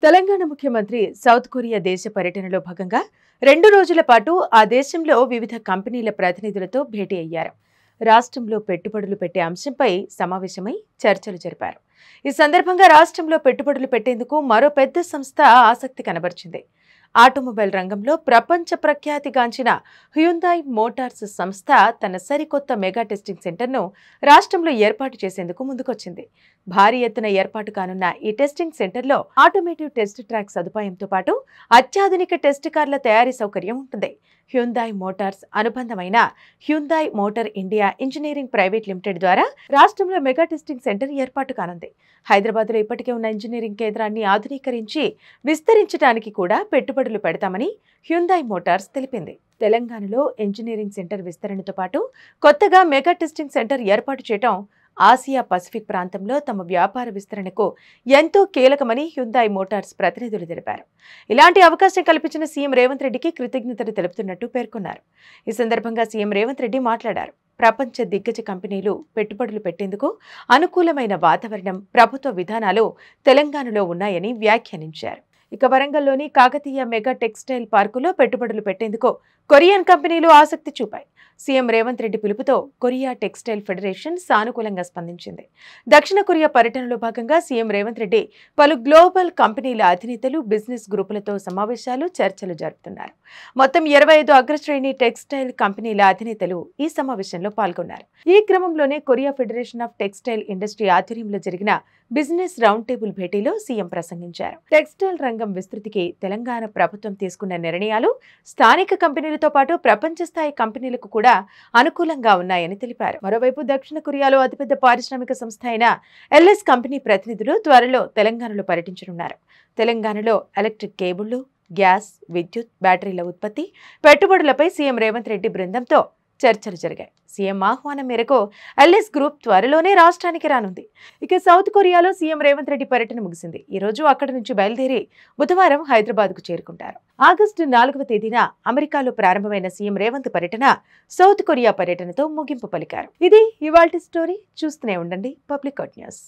తెలంగాణ ముఖ్యమంత్రి south Korea దేశ పర్యటనలో భాగంగా 2 రోజుల పాటు ఆ దేశంలో వివిధ కంపెనీల ప్రతినిధులతో భేటీ అయ్యారు. రాష్ట్రంలో పెట్టుబడులు పెట్టే అంశంపై సమావేశమై చర్చలు జరిపారు. ఈ సందర్భంగా రాష్ట్రంలో పెట్టుబడులు పెట్టేందుకు మరో పెద్ద సంస్థ ఆసక్తి కనబరిచింది. ఆటోమొబైల్ రంగంలో ప్రపంచ ప్రఖ్యాతిగాంచిన హ్యుందాయ్ మోటార్స్ సంస్థ తన సరికొత్త మెగా టెస్టింగ్ సెంటర్ను రాష్ట్రంలో ఏర్పాటు చేసేందుకు ముందుకొచ్చింది. భారీ ఎత్తున ఏర్పాటు కానున్న ఈ టెస్టింగ్ సెంటర్లో ఆటోమేటివ్ టెస్ట్ ట్రాక్ సదుపాయంతో పాటు అత్యాధునిక టెస్ట్ కార్ల తయారీ సౌకర్యం ఉంటుంది. హ్యుందాయ్ మోటార్స్ అనుబంధమైన Hyundai motor India engineering private limited ద్వారా రాష్ట్రంలో మెగా టెస్టింగ్ సెంటర్ ఏర్పాటు కానుంది. హైదరాబాద్లో ఇప్పటికే ఉన్న ఇంజనీరింగ్ కేంద్రాన్ని ఆధునీకరించి విస్తరించడానికి కూడా పెట్టుబడులు పెడతామని హ్యుందాయ్ మోటార్స్ తెలిపింది. తెలంగాణలో ఇంజనీరింగ్ సెంటర్ విస్తరణతో పాటు కొత్తగా మెగా టెస్టింగ్ సెంటర్ ఏర్పాటు చేయడం ఆసియా పసిఫిక్ ప్రాంతంలో తమ వ్యాపార విస్తరణకు ఎంతో కీలకమని హ్యుందాయ్ మోటార్స్ ప్రతినిధులు తెలిపారు. ఇలాంటి అవకాశం కల్పించిన సీఎం రేవంత్ రెడ్డికి కృతజ్ఞతలు తెలుపుతున్నట్టు పేర్కొన్నారు. ఈ సందర్భంగా సీఎం రేవంత్ రెడ్డి మాట్లాడారు. ప్రపంచ దిగ్గజ కంపెనీలు పెట్టుబడులు పెట్టేందుకు అనుకూలమైన వాతావరణం, ప్రభుత్వ విధానాలు తెలంగాణలో ఉన్నాయని వ్యాఖ్యానించారు. ఇక వరంగల్లోని కాకతీయ మెగా టెక్స్టైల్ పార్కులో పెట్టుబడులు పెట్టేందుకు కొరియన్ కంపెనీలు ఆసక్తి చూపాయి. సీఎం రేవంత్ రెడ్డి పిలుపుతో కొరియా టెక్స్టైల్ ఫెడరేషన్ సానుకూలంగా స్పందించింది. దక్షిణ కొరియా పర్యటనలో భాగంగా సీఎం రేవంత్ రెడ్డి పలు గ్లోబల్ కంపెనీల అధినేతలు, బిజినెస్ గ్రూపులతో సమావేశాలు, చర్చలు జరుపుతున్నారు. మొత్తం 25 అగ్రశ్రేణి టెక్స్టైల్ కంపెనీల అధినేతలు ఈ సమావేశంలో పాల్గొన్నారు. ఈ క్రమంలోనే Korea federation of textile industry ఆధ్వర్యంలో జరిగిన బిజినెస్ రౌండ్ టేబుల్ భేటీలో సీఎం ప్రసంగించారు. టెక్స్టైల్ రంగం విస్తృతికి తెలంగాణ ప్రభుత్వం తీసుకున్న నిర్ణయాలు స్థానిక కంపెనీలతో పాటు ప్రపంచ స్థాయి కంపెనీలకు కూడా అనుకూలంగా ఉన్నాయని తెలిపారు. మరోవైపు దక్షిణ కొరియాలో అతిపెద్ద పారిశ్రామిక సంస్థ అయిన ఎల్ఎస్ కంపెనీ ప్రతినిధులు త్వరలో తెలంగాణలో పర్యటించనున్నారు. తెలంగాణలో ఎలక్ట్రిక్ కేబుళ్లు, గ్యాస్, విద్యుత్, బ్యాటరీల ఉత్పత్తి, పెట్టుబడులపై సీఎం రేవంత్ రెడ్డి బృందంతో చర్చలు జరిగాయి. సీఎం ఆహ్వానం మేరకు ఎల్ఎస్ గ్రూప్ త్వరలోనే రాష్ట్రానికి రానుంది. ఇక సౌత్ కొరియాలో సీఎం రేవంత్ రెడ్డి పర్యటన ముగిసింది. ఈ రోజు అక్కడి నుంచి బయలుదేరి బుధవారం హైదరాబాద్కు చేరుకుంటారు. ఆగస్టు 4వ తేదీన అమెరికాలో ప్రారంభమైన సీఎం రేవంత్ పర్యటన సౌత్ కొరియా పర్యటనతో ముగింపు పలికారు. ఇది ఇవాల్టి స్టోరీ. చూస్తూనే ఉండండి పబ్లిక్ న్యూస్.